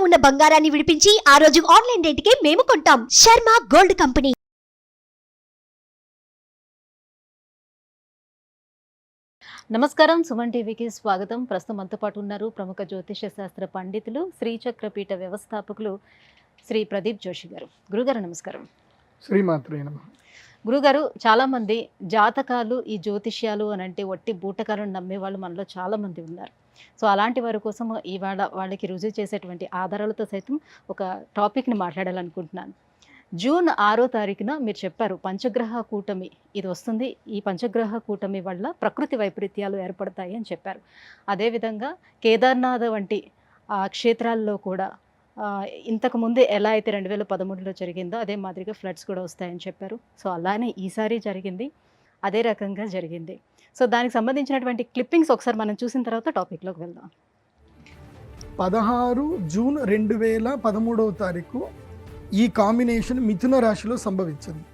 ఉన్న బంగారాన్ని విడిపించి ఆ రోజు ఆన్లైన్ రేటుకే మేము కొంటాం. Sharma gold company. నమస్కారం, సుమన్ టీవీకి స్వాగతం. ప్రస్తుతం మనతో పాటు ఉన్నారు ప్రముఖ జ్యోతిష శాస్త్ర పండితులు, శ్రీచక్రపీఠ వ్యవస్థాపకులు శ్రీ ప్రదీప్ జోషి గారు. గురుగారు నమస్కారం. శ్రీమాత్రే నమః. గురుగారు, చాలామంది జాతకాలు, ఈ జ్యోతిష్యాలు అని అంటే వట్టి బూటకాలను నమ్మే వాళ్ళు మనలో చాలామంది ఉన్నారు. సో అలాంటి వారి కోసం ఇవాళ వాళ్ళకి రుజువు చేసేటువంటి ఆధారాలతో సైతం ఒక టాపిక్ని మాట్లాడాలనుకుంటున్నాను. జూన్ 6వ తారీఖున మీరు చెప్పారు పంచగ్రహ కూటమి ఇది వస్తుంది. ఈ పంచగ్రహ కూటమి వల్ల ప్రకృతి వైపరీత్యాలు ఏర్పడతాయి అని చెప్పారు. అదేవిధంగా కేదార్నాథ్ వంటి క్షేత్రాల్లో కూడా ఇంతకుముందే ఎలా అయితే 2013లో జరిగిందో అదే మాదిరిగా ఫ్లడ్స్ కూడా వస్తాయని చెప్పారు. సో అలానే ఈసారి జరిగింది, అదే రకంగా జరిగింది. సో దానికి సంబంధించినటువంటి క్లిప్పింగ్స్ ఒకసారి మనం చూసిన తర్వాత టాపిక్లోకి వెళ్దాం. 16 జూన్ 2013వ తారీఖు ఈ కాంబినేషన్ మిథున రాశిలో సంభవించింది.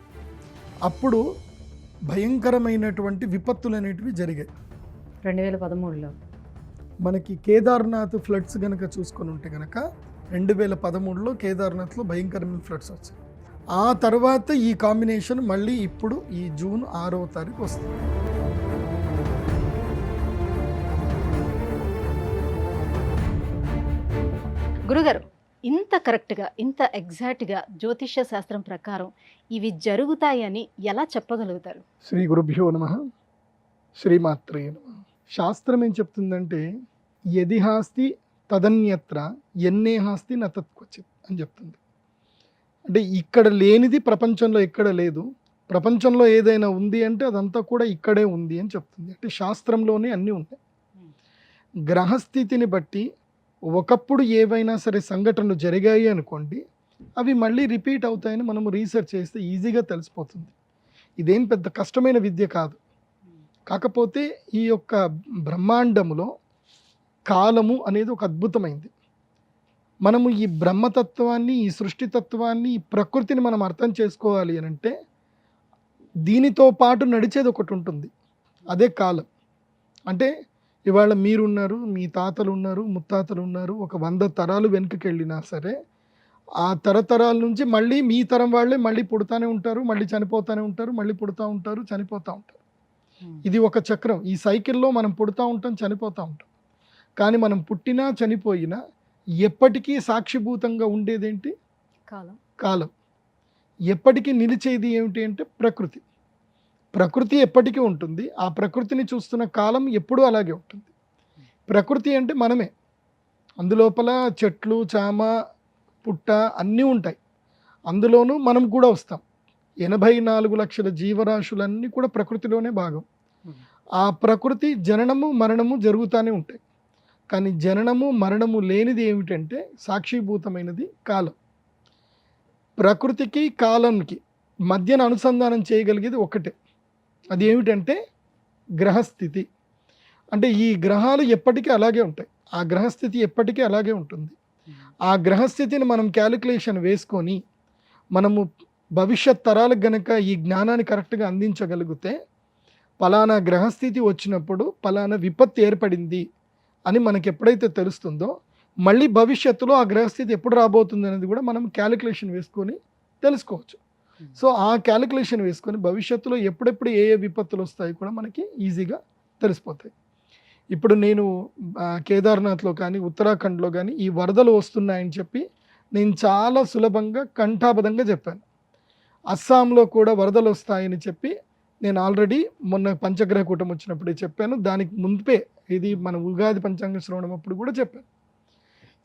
అప్పుడు భయంకరమైనటువంటి విపత్తులు అనేటివి జరిగాయి. 2013లో మనకి కేదార్నాథ్ ఫ్లడ్స్ కనుక చూసుకొని ఉంటే కనుక 2013లో కేదార్నాథ్లో భయంకరమైన ఫ్లడ్స్ వచ్చాయి. ఆ తర్వాత ఈ కాంబినేషన్ మళ్ళీ ఇప్పుడు ఈ జూన్ 6వ తారీఖు వస్తుంది. గురుగారు, ఇంత కరెక్ట్గా, ఇంత ఎగ్జాక్ట్గా జ్యోతిష్య శాస్త్రం ప్రకారం ఇవి జరుగుతాయని ఎలా చెప్పగలుగుతారు? శ్రీ గురుభ్యో నమః. శ్రీమాత్రే నమః. శాస్త్రం ఏం చెప్తుందంటే యదిహాస్తి తదన్యత్ర ఎన్నేహాస్తి న తత్క్వచిత్ అని చెప్తుంది. అంటే ఇక్కడ లేనిది ప్రపంచంలో ఎక్కడ లేదు, ప్రపంచంలో ఏదైనా ఉంది అంటే అదంతా కూడా ఇక్కడే ఉంది అని చెప్తుంది. అంటే శాస్త్రంలోనే అన్నీ ఉంటాయి. గ్రహస్థితిని బట్టి ఒకప్పుడు ఏవైనా సరే సంఘటనలు జరిగాయి అనుకోండి, అవి మళ్ళీ రిపీట్ అవుతాయని మనము రీసెర్చ్ చేస్తే ఈజీగా తెలిసిపోతుంది. ఇదేం పెద్ద కష్టమైన విద్య కాదు. కాకపోతే ఈ యొక్క బ్రహ్మాండములో కాలము అనేది ఒక అద్భుతమైంది. మనము ఈ బ్రహ్మతత్వాన్ని, ఈ సృష్టితత్వాన్ని, ఈ ప్రకృతిని మనం అర్థం చేసుకోవాలి అని అంటే దీనితో పాటు నడిచేది ఒకటి ఉంటుంది, అదే కాలం. అంటే ఇవాళ మీరున్నారు, మీ తాతలు ఉన్నారు, ముత్తాతలు ఉన్నారు, ఒక 100 తరాలు వెనుకకి వెళ్ళినా సరే ఆ తరతరాల నుంచి మళ్ళీ మీ తరం వాళ్ళే మళ్ళీ పుడతానే ఉంటారు, మళ్ళీ చనిపోతూనే ఉంటారు, మళ్ళీ పుడతా ఉంటారు, చనిపోతూ ఉంటారు. ఇది ఒక చక్రం. ఈ సైకిల్లో మనం పుడతా ఉంటాం, చనిపోతూ ఉంటాం. కానీ మనం పుట్టినా చనిపోయినా ఎప్పటికీ సాక్షిభూతంగా ఉండేదేంటి? కాలం. ఎప్పటికీ నిలిచేది ఏమిటి అంటే ప్రకృతి. ప్రకృతి ఎప్పటికీ ఉంటుంది. ఆ ప్రకృతిని చూస్తున్న కాలం ఎప్పుడూ అలాగే ఉంటుంది. ప్రకృతి అంటే మనమే. అందులోపల చెట్లు, చామ, పుట్ట అన్నీ ఉంటాయి. అందులోనూ మనం కూడా వస్తాం. 84 లక్షల జీవరాశులన్నీ కూడా ప్రకృతిలోనే భాగం. ఆ ప్రకృతి జననము మరణము జరుగుతూనే ఉంటాయి. కానీ జననము మరణము లేనిది ఏమిటంటే సాక్షిభూతమైనది కాలం. ప్రకృతికి కాలంకి మధ్యన అనుసంధానం చేయగలిగేది ఒకటే, అది ఏమిటంటే గ్రహస్థితి. అంటే ఈ గ్రహాలు ఎప్పటికీ అలాగే ఉంటాయి, ఆ గ్రహస్థితి ఎప్పటికీ అలాగే ఉంటుంది. ఆ గ్రహస్థితిని మనం క్యాలిక్యులేషన్ వేసుకొని మనము భవిష్యత్ తరాలకు గనక ఈ జ్ఞానాన్ని కరెక్ట్గా అందించగలిగితే పలానా గ్రహస్థితి వచ్చినప్పుడు పలానా విపత్తు ఏర్పడింది అని మనకి ఎప్పుడైతే తెలుస్తుందో మళ్ళీ భవిష్యత్తులో ఆ గ్రహస్థితి ఎప్పుడు రాబోతుంది అనేది కూడా మనం క్యాలిక్యులేషన్ వేసుకొని తెలుసుకోవచ్చు. సో ఆ క్యాలిక్యులేషన్ వేసుకొని భవిష్యత్తులో ఎప్పుడెప్పుడు ఏ ఏ విపత్తులు వస్తాయి కూడా మనకి ఈజీగా తెలిసిపోతాయి. ఇప్పుడు నేను కేదార్నాథ్లో కానీ ఉత్తరాఖండ్లో కానీ ఈ వరదలు వస్తున్నాయని చెప్పి నేను చాలా సులభంగా కంఠాబద్ధంగా చెప్పాను. అస్సాంలో కూడా వరదలు వస్తాయని చెప్పి నేను ఆల్రెడీ మొన్న పంచగ్రహ కూటమి వచ్చినప్పుడే చెప్పాను. దానికి ముందే ఇది మన ఉగాది పంచాంగ శ్రవణం అప్పుడు కూడా చెప్పాను.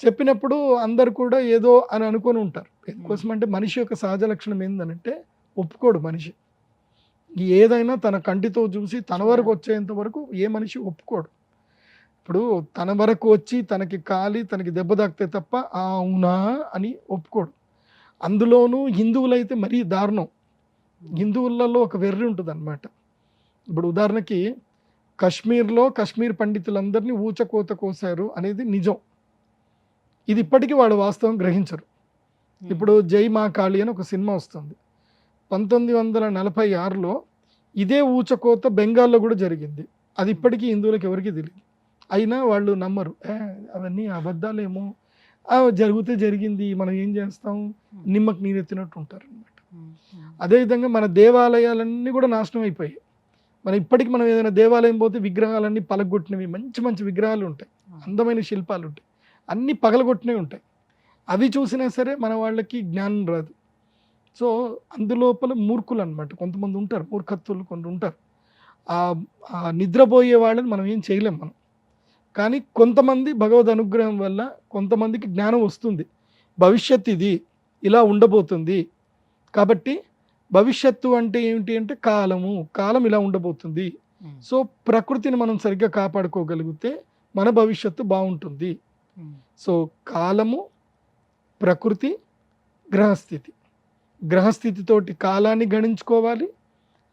చెప్పినప్పుడు అందరు కూడా ఏదో అని అనుకొని ఉంటారు. ఎందుకోసం అంటే మనిషి యొక్క సహజ లక్షణం ఏంటంటే ఒప్పుకోడు మనిషి. ఏదైనా తన కంటితో చూసి తన వరకు వచ్చేంత వరకు ఏ మనిషి ఒప్పుకోడు. ఇప్పుడు తన వరకు వచ్చి తనకి కాలి తనకి దెబ్బ తాకితే తప్ప అవునా అని ఒప్పుకోడు. అందులోనూ హిందువులైతే మరీ దారుణం. హిందువులలో ఒక వెర్రి ఉంటుంది అన్నమాట. ఇప్పుడు ఉదాహరణకి కశ్మీర్లో కశ్మీర్ పండితులందరినీ ఊచకోత కోసారు అనేది నిజం. ఇది ఇప్పటికీ వాళ్ళు వాస్తవం గ్రహించరు. ఇప్పుడు జై మా కాళీ అని ఒక సినిమా వస్తుంది. 1946లో ఇదే ఊచకోత బెంగాల్లో కూడా జరిగింది. అది ఇప్పటికీ హిందువులకు ఎవరికీ తెలియదు. అయినా వాళ్ళు నమ్మరు. అవన్నీ అబద్ధాలేమో, జరిగితే జరిగింది, మనం ఏం చేస్తాం, నిమ్మకి నీరెత్తినట్టు ఉంటారు అనమాట. అదేవిధంగా మన దేవాలయాలన్నీ కూడా నాశనం అయిపోయాయి. ఇప్పటికి మనం ఏదైనా దేవాలయం పోతే విగ్రహాలన్నీ పలగొట్టినవి, మంచి మంచి విగ్రహాలు ఉంటాయి, అందమైన శిల్పాలు ఉంటాయి, అన్నీ పగలగొట్టినవి ఉంటాయి. అవి చూసినా సరే మన వాళ్ళకి జ్ఞానం రాదు. సో అందులోపల మూర్ఖులు అనమాట కొంతమంది ఉంటారు, మూర్ఖత్వులు కొంత ఉంటారు. ఆ నిద్రపోయే వాళ్ళని మనం ఏం చేయలేం మనం. కానీ కొంతమంది భగవద్ అనుగ్రహం వల్ల కొంతమందికి జ్ఞానం వస్తుంది. భవిష్యత్తు ఇది ఇలా ఉండబోతుంది, కాబట్టి భవిష్యత్తు అంటే ఏమిటి అంటే కాలం ఇలా ఉండబోతుంది. సో ప్రకృతిని మనం సరిగ్గా కాపాడుకోగలిగితే మన భవిష్యత్తు బాగుంటుంది. సో కాలము, ప్రకృతి, గ్రహస్థితితోటి కాలాన్ని గణించుకోవాలి.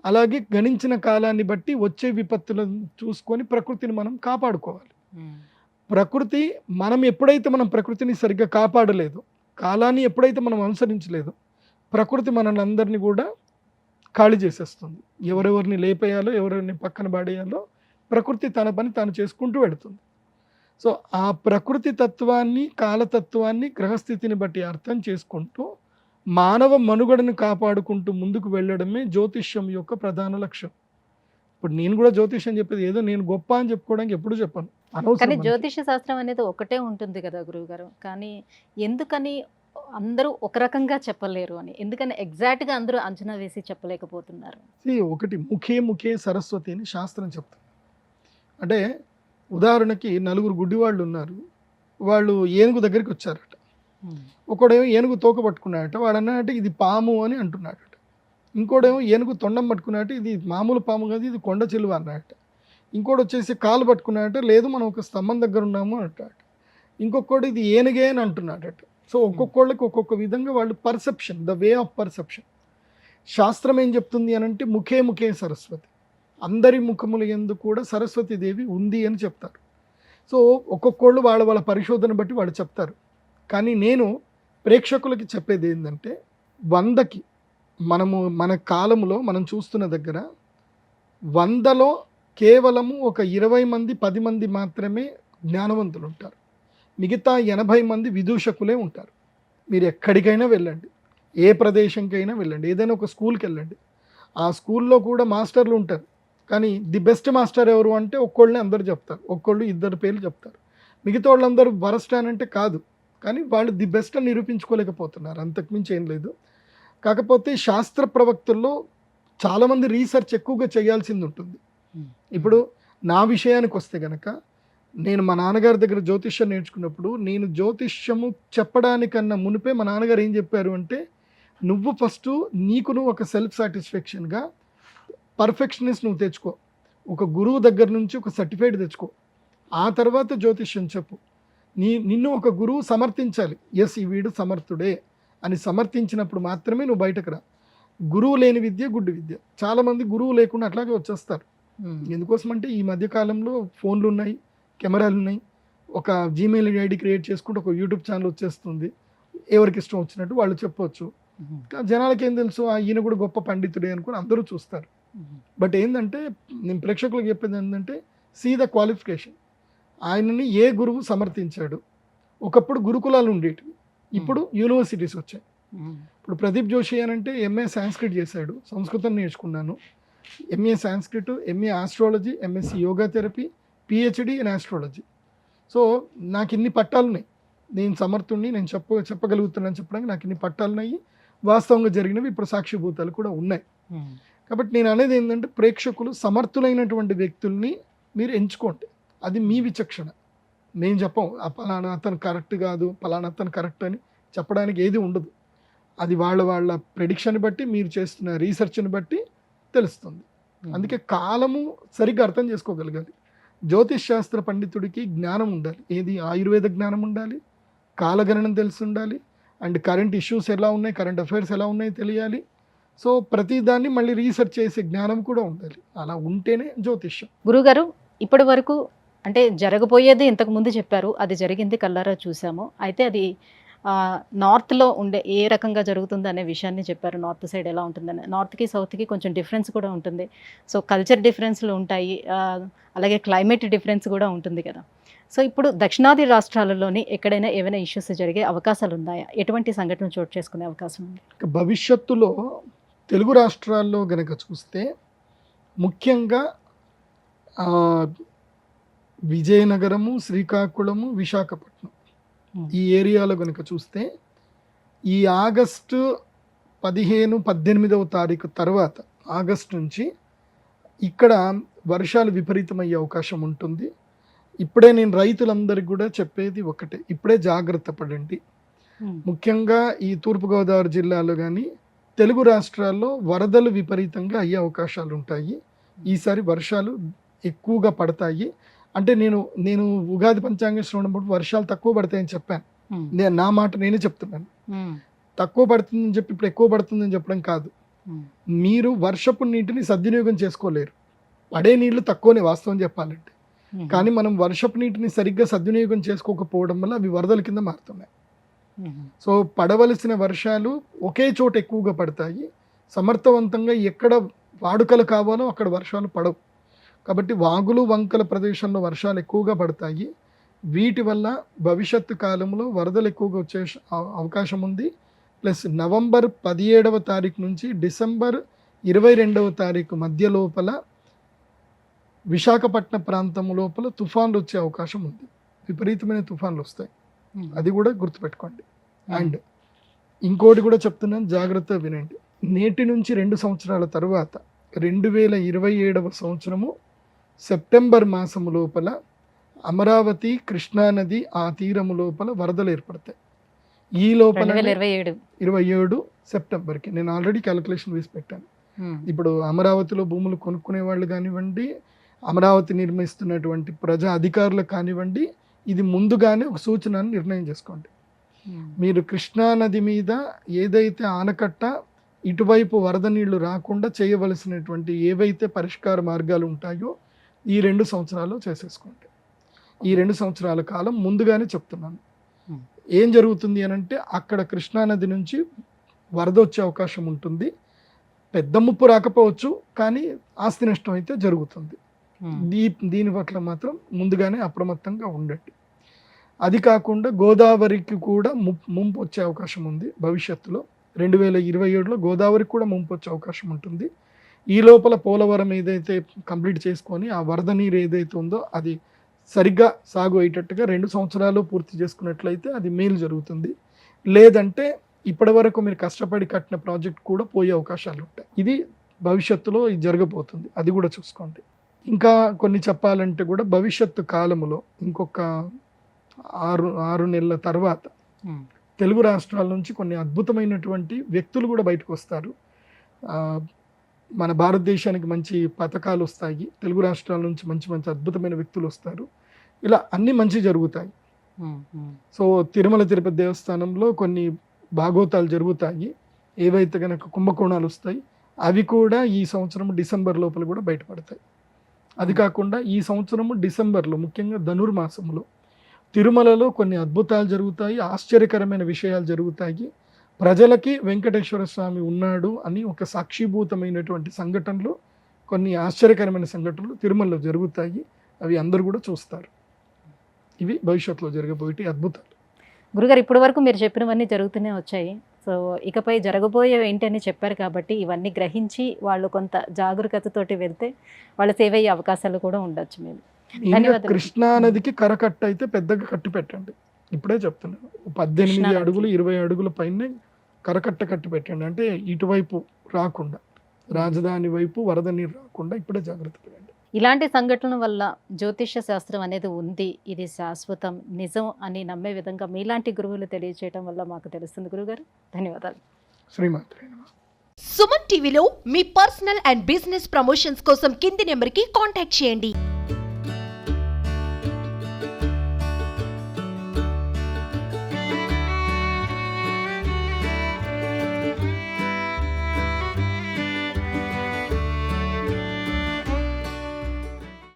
అలాగే గణించిన కాలాన్ని బట్టి వచ్చే విపత్తులను చూసుకొని ప్రకృతిని మనం కాపాడుకోవాలి. ప్రకృతి ఎప్పుడైతే మనం ప్రకృతిని సరిగ్గా కాపాడలేదో, కాలాన్ని ఎప్పుడైతే మనం అనుసరించలేదో, ప్రకృతి మనల్ని అందరినీ కూడా ఖాళీ చేసేస్తుంది. ఎవరెవరిని లేపేయాలో, ఎవరెవరిని పక్కన పడేయాలో ప్రకృతి తన పని తాను చేసుకుంటూ వెళుతుంది. సో ఆ ప్రకృతి తత్వాన్ని, కాలతత్వాన్ని, గ్రహస్థితిని బట్టి అర్థం చేసుకుంటూ మానవ మనుగడను కాపాడుకుంటూ ముందుకు వెళ్ళడమే జ్యోతిష్యం యొక్క ప్రధాన లక్ష్యం. ఇప్పుడు నేను కూడా జ్యోతిష్యం చెప్పేది ఏదో నేను గొప్ప అని చెప్పుకోవడానికి ఎప్పుడు చెప్పను. కానీ జ్యోతిష శాస్త్రం అనేది ఒకటే ఉంటుంది కదా గురువుగారు. కానీ ఎందుకని అందరూ ఒక రకంగా చెప్పలేరు అని, ఎందుకని ఎగ్జాక్ట్గా అందరూ అంచనా వేసి చెప్పలేకపోతున్నారు? ఒకటి ముఖే సరస్వతి అని శాస్త్రం చెప్తుంది. అంటే ఉదాహరణకి 4 గుడ్డివాళ్ళు ఉన్నారు, వాళ్ళు ఏనుగు దగ్గరికి వచ్చారట. ఒకడేమో ఏనుగు తోక పట్టుకున్నాడట, వాడు అన్నాడట ఇది పాము అని అంటున్నాడట. ఇంకోడేమో ఏనుగు తొండం పట్టుకున్నాడట, ఇది మామూలు పాము కాదు, ఇది కొండ చెలువ అన్నాడట. ఇంకోటి వచ్చేసి కాలు పట్టుకున్నాడట, లేదు మనం ఒక స్తంభం దగ్గర ఉన్నాము అంటాడట. ఇంకొకటి ఇది ఏనుగే అని అంటున్నాడట. సో ఒక్కొక్కళ్ళకి ఒక్కొక్క విధంగా వాళ్ళు perception, the way of perception. శాస్త్రం ఏం చెప్తుంది అని అంటే ముఖే సరస్వతి, అందరి ముఖముల యందు కూడా సరస్వతీదేవి ఉంది అని చెప్తారు. సో ఒక్కొక్కళ్ళు వాళ్ళ పరిశోధన బట్టి వాళ్ళు చెప్తారు. కానీ నేను ప్రేక్షకులకి చెప్పేది ఏంటంటే 100కి మన కాలంలో మనం చూస్తున్న దగ్గర 100లో కేవలము ఒక 20 మంది 10 మంది మాత్రమే జ్ఞానవంతులు ఉంటారు. మిగతా 80 మంది విదూషకులే ఉంటారు. మీరు ఎక్కడికైనా వెళ్ళండి, ఏ ప్రదేశంకైనా వెళ్ళండి, ఏదైనా ఒక స్కూల్కి వెళ్ళండి, ఆ స్కూల్లో కూడా మాస్టర్లు ఉంటారు. కానీ ది బెస్ట్ మాస్టర్ ఎవరు అంటే ఒక్కళ్ళని అందరు చెప్తారు, ఒక్కళ్ళు 2 పేర్లు చెప్తారు. మిగతా వాళ్ళందరూ వరస్ట్ అని అంటే కాదు, కానీ వాళ్ళు ది బెస్ట్ అని నిరూపించుకోలేకపోతున్నారు, అంతకుమించి ఏం లేదు. కాకపోతే శాస్త్ర ప్రవక్తల్లో చాలామంది రీసెర్చ్ ఎక్కువగా చేయాల్సింది ఉంటుంది. ఇప్పుడు నా విషయానికి వస్తే కనుక, నేను మా నాన్నగారి దగ్గర జ్యోతిష్యం నేర్చుకున్నప్పుడు, నేను జ్యోతిష్యము చెప్పడానికన్నా మునిపే మా నాన్నగారు ఏం చెప్పారు అంటే, నువ్వు ఫస్ట్ నువ్వు ఒక సెల్ఫ్ సాటిస్ఫాక్షన్గా పర్ఫెక్షనిస్ట్ నువ్వు తెచ్చుకో, ఒక గురువు దగ్గర నుంచి ఒక సర్టిఫికేట్ తెచ్చుకో, ఆ తర్వాత జ్యోతిష్యం చెప్పు. నిన్ను ఒక గురువు సమర్థించాలి, ఎస్ ఈ వీడు సమర్థుడే అని సమర్థించినప్పుడు మాత్రమే నువ్వు బయటకు రా. గురువు లేని విద్య గుడ్డి విద్య. చాలామంది గురువు లేకుండా అట్లాగే వచ్చేస్తారు. ఎందుకోసం అంటే ఈ మధ్యకాలంలో ఫోన్లు ఉన్నాయి, కెమెరాలు ఉన్నాయి, ఒక జీమెయిల్ ఐడి క్రియేట్ చేసుకుంటే ఒక యూట్యూబ్ ఛానల్ వచ్చేస్తుంది, ఎవరికి ఇష్టం వచ్చినట్టు వాళ్ళు చెప్పవచ్చు. జనాలకి ఏం తెలుసు, ఈయన కూడా గొప్ప పండితుడే అనుకుని అందరూ చూస్తారు. బట్ ఏంటంటే నేను ప్రేక్షకులకు చెప్పేది ఏంటంటే, సీ ద క్వాలిఫికేషన్. ఆయనని ఏ గురువు సమర్థించాడు. ఒకప్పుడు గురుకులాలు ఉండేటివి, ఇప్పుడు యూనివర్సిటీస్ వచ్చాయి. ఇప్పుడు ప్రదీప్ జోషి అని అంటే ఎంఏ సాంస్క్రిట్ చేశాడు, సంస్కృతం నేర్చుకున్నాను, MA Sanskrit, MA astrology, MSc yoga therapy, PhD in astrology. So నాకు ఇన్ని పట్టాలు ఉన్నాయి, నేను సమర్థుణ్ణి, నేను చెప్పగలుగుతున్నాను చెప్పడానికి నాకు ఇన్ని పట్టాలు ఉన్నాయి. వాస్తవంగా జరిగినవి ఇప్పుడు సాక్షిభూతాలు కూడా ఉన్నాయి. కాబట్టి నేను అనేది ఏంటంటే, ప్రేక్షకులు సమర్థులైనటువంటి వ్యక్తుల్ని మీరు ఎంచుకోండి, అది మీ విచక్షణ. మేము చెప్పం పలానా అతను కరెక్ట్ కాదు, పలానా అతను కరెక్ట్ అని చెప్పడానికి ఏది ఉండదు. అది వాళ్ళ ప్రెడిక్షన్ బట్టి, మీరు చేస్తున్న రీసెర్చ్ని బట్టి తెలుస్తుంది. అందుకే కాలము సరిగ్గా అర్థం చేసుకోగలగాలి. జ్యోతిష్ శాస్త్ర పండితుడికి జ్ఞానం ఉండాలి, ఏది ఆయుర్వేద జ్ఞానం ఉండాలి, కాలగణనం తెలిసి ఉండాలి, అండ్ కరెంట్ ఇష్యూస్ ఎలా ఉన్నాయి, కరెంట్ అఫైర్స్ ఎలా ఉన్నాయి తెలియాలి. సో ప్రతిదాన్ని మళ్ళీ రీసెర్చ్ చేసే జ్ఞానం కూడా ఉండాలి. అలా ఉంటేనే జ్యోతిష్యం. గురుగారు, ఇప్పటి వరకు అంటే జరగబోయేది ఇంతకు ముందు చెప్పారు, అది జరిగింది, కల్లారా చూసాము. అయితే అది నార్త్లో ఉండే ఏ రకంగా జరుగుతుంది అనే విషయాన్ని చెప్పారు. నార్త్ సైడ్ ఎలా ఉంటుందని. నార్త్కి సౌత్కి కొంచెం డిఫరెన్స్ కూడా ఉంటుంది. సో కల్చర్ డిఫరెన్స్లు ఉంటాయి, అలాగే క్లైమేట్ డిఫరెన్స్ కూడా ఉంటుంది కదా. సో ఇప్పుడు దక్షిణాది రాష్ట్రాలలోని ఎక్కడైనా ఏమైనా ఇష్యూస్ జరిగే అవకాశాలు ఉన్నాయా? ఎటువంటి సంఘటనలు చోటు చేసుకునే అవకాశం ఉంది? భవిష్యత్తులో తెలుగు రాష్ట్రాల్లో గనక చూస్తే ముఖ్యంగా విజయనగరము, శ్రీకాకుళము, విశాఖపట్నం ఈ ఏరియాలో కనుక చూస్తే ఈ ఆగస్టు 15-18 తారీఖు తర్వాత ఆగస్టు నుంచి ఇక్కడ వర్షాలు విపరీతమయ్యే అవకాశం ఉంటుంది. ఇప్పుడే నేను రైతులందరికీ కూడా చెప్పేది ఒకటే, ఇప్పుడే జాగ్రత్త పడండి. ముఖ్యంగా ఈ తూర్పుగోదావరి జిల్లాలో కానీ తెలుగు రాష్ట్రాల్లో వరదలు విపరీతంగా అయ్యే అవకాశాలు ఉంటాయి. ఈసారి వర్షాలు ఎక్కువగా పడతాయి. అంటే నేను ఉగాది పంచాంగ శ్రవణప్పుడు వర్షాలు తక్కువ పడతాయని చెప్పాను. నా మాట నేనే చెప్తున్నాను. తక్కువ పడుతుందని చెప్పి ఇప్పుడు ఎక్కువ పడుతుందని చెప్పడం కాదు. మీరు వర్షపు నీటిని సద్వినియోగం చేసుకోలేరు. పడే నీళ్లు తక్కువనే వాస్తవం చెప్పాలంటే. కానీ మనం వర్షపు నీటిని సరిగ్గా సద్వినియోగం చేసుకోకపోవడం వల్ల అవి వరదల కింద మారుతున్నాయి. సో పడవలసిన వర్షాలు ఒకే చోట ఎక్కువగా పడతాయి. సమర్థవంతంగా ఎక్కడ వాడుకలు కావాలో అక్కడ వర్షాలు పడవు. కాబట్టి వాగులు వంకల ప్రదేశంలో వర్షాలు ఎక్కువగా పడతాయి. వీటి వల్ల భవిష్యత్తు కాలంలో వరదలు ఎక్కువగా వచ్చే అవకాశం ఉంది. ప్లస్ నవంబర్ 17వ తారీఖు నుంచి డిసెంబర్ 22వ తారీఖు మధ్య లోపల విశాఖపట్నం ప్రాంతం లోపల తుఫాన్లు వచ్చే అవకాశం ఉంది. విపరీతమైన తుఫాన్లు వస్తాయి, అది కూడా గుర్తుపెట్టుకోండి. అండ్ ఇంకోటి కూడా చెప్తున్నాను, జాగ్రత్తగా వినండి. నేటి నుంచి 2 సంవత్సరాల తర్వాత 2027వ సంవత్సరము సెప్టెంబర్ మాసము లోపల అమరావతి, కృష్ణానది ఆ తీరము లోపల వరదలు ఏర్పడతాయి. ఈ లోపల 27 సెప్టెంబర్కి నేను ఆల్రెడీ క్యాలిక్యులేషన్ వేసి పెట్టాను. ఇప్పుడు అమరావతిలో భూములు కొనుక్కునే వాళ్ళు కానివ్వండి, అమరావతి నిర్మిస్తున్నటువంటి ప్రజా అధికారులకు కానివ్వండి, ఇది ముందుగానే ఒక సూచనను నిర్ణయం చేసుకోండి. మీరు కృష్ణానది మీద ఏదైతే ఆనకట్ట ఇటువైపు వరద నీళ్లు రాకుండా చేయవలసినటువంటి ఏవైతే పరిష్కార మార్గాలు ఉంటాయో ఈ 2 సంవత్సరాలు చేసేసుకోండి. ఈ 2 సంవత్సరాల కాలం ముందుగానే చెప్తున్నాను. ఏం జరుగుతుంది అని అంటే అక్కడ కృష్ణానది నుంచి వరద వచ్చే అవకాశం ఉంటుంది. పెద్ద ముప్పు రాకపోవచ్చు, కానీ ఆస్తి నష్టం అయితే జరుగుతుంది. దీని పట్ల మాత్రం ముందుగానే అప్రమత్తంగా ఉండండి. అది కాకుండా గోదావరికి కూడా ముంపు వచ్చే అవకాశం ఉంది. భవిష్యత్తులో 2027లో గోదావరికి కూడా ముంపు వచ్చే అవకాశం ఉంటుంది. ఈ లోపల పోలవరం ఏదైతే కంప్లీట్ చేసుకొని ఆ వరద నీరు ఏదైతే ఉందో అది సరిగ్గా సాగు అయ్యేటట్టుగా 2 సంవత్సరాలు పూర్తి చేసుకున్నట్లయితే అది మేలు జరుగుతుంది. లేదంటే ఇప్పటి వరకు మీరు కష్టపడి కట్టిన ప్రాజెక్ట్ కూడా పోయే అవకాశాలు ఉంటాయి. ఇది భవిష్యత్తులో ఇది జరగబోతుంది, అది కూడా చూసుకోండి. ఇంకా కొన్ని చెప్పాలంటే కూడా భవిష్యత్తు కాలంలో ఇంకొక 6 నెలల తర్వాత తెలుగు రాష్ట్రాల నుంచి కొన్ని అద్భుతమైనటువంటి వ్యక్తులు కూడా బయటకు వస్తారు. మన భారతదేశానికి మంచి పథకాలు వస్తాయి. తెలుగు రాష్ట్రాల నుంచి మంచి మంచి అద్భుతమైన వ్యక్తులు వస్తారు. ఇలా అన్నీ మంచి జరుగుతాయి. సో తిరుమల తిరుపతి దేవస్థానంలో కొన్ని భాగోతాలు జరుగుతాయి. ఏవైతే కనుక కుంభకోణాలు వస్తాయి అవి కూడా ఈ సంవత్సరం డిసెంబర్ లోపల కూడా బయటపడతాయి. అది కాకుండా ఈ సంవత్సరము డిసెంబర్లో ముఖ్యంగా ధనుర్మాసంలో తిరుమలలో కొన్ని అద్భుతాలు జరుగుతాయి, ఆశ్చర్యకరమైన విషయాలు జరుగుతాయి. ప్రజలకి వెంకటేశ్వర స్వామి ఉన్నాడు అని ఒక సాక్షిభూతమైనటువంటి సంఘటనలు, కొన్ని ఆశ్చర్యకరమైన సంఘటనలు తిరుమలలో జరుగుతాయి. అవి అందరూ కూడా చూస్తారు. ఇవి భవిష్యత్తులో జరగబోయే అద్భుతాలు. గురుగారు, ఇప్పటి వరకు మీరు చెప్పినవన్నీ జరుగుతూనే వచ్చాయి. సో ఇకపై జరగబోయే ఏంటని చెప్పారు కాబట్టి ఇవన్నీ గ్రహించి వాళ్ళు కొంత జాగరూకతతోటి వెళ్తే వాళ్ళ సేవ అయ్యే అవకాశాలు కూడా ఉండొచ్చు. మేము కృష్ణానదికి కరకట్ట అయితే పెద్దగా కట్టి పెట్టండి. ఇప్పుడే చెప్తున్నాను, 18 అడుగులు 20 అడుగుల పైన కరకట్ట కట్టి పెట్టండి. అంటే ఇటువైపు రాకుండా, రాజధాని వైపు వరద నీరు రాకుండా ఇప్పుడే జాగ్రత్త పడండి. ఇలాంటి సంఘటనల వల్ల జ్యోతిష్య శాస్త్రం అనేది ఉంది, ఇది శాశ్వతం, నిజం అని నమ్మే విధంగా మీలాంటి గురువులు తెలియజేయడం వల్ల మాకు తెలుస్తుంది. గురుగారు, ధన్యవాదాలు. శ్రీమాత్రే నమః. సుమన్ టీవీలో మీ పర్సనల్ అండ్ బిజినెస్ ప్రమోషన్స్ కోసం కింది నెంబర్కి కాంటాక్ట్ చేయండి.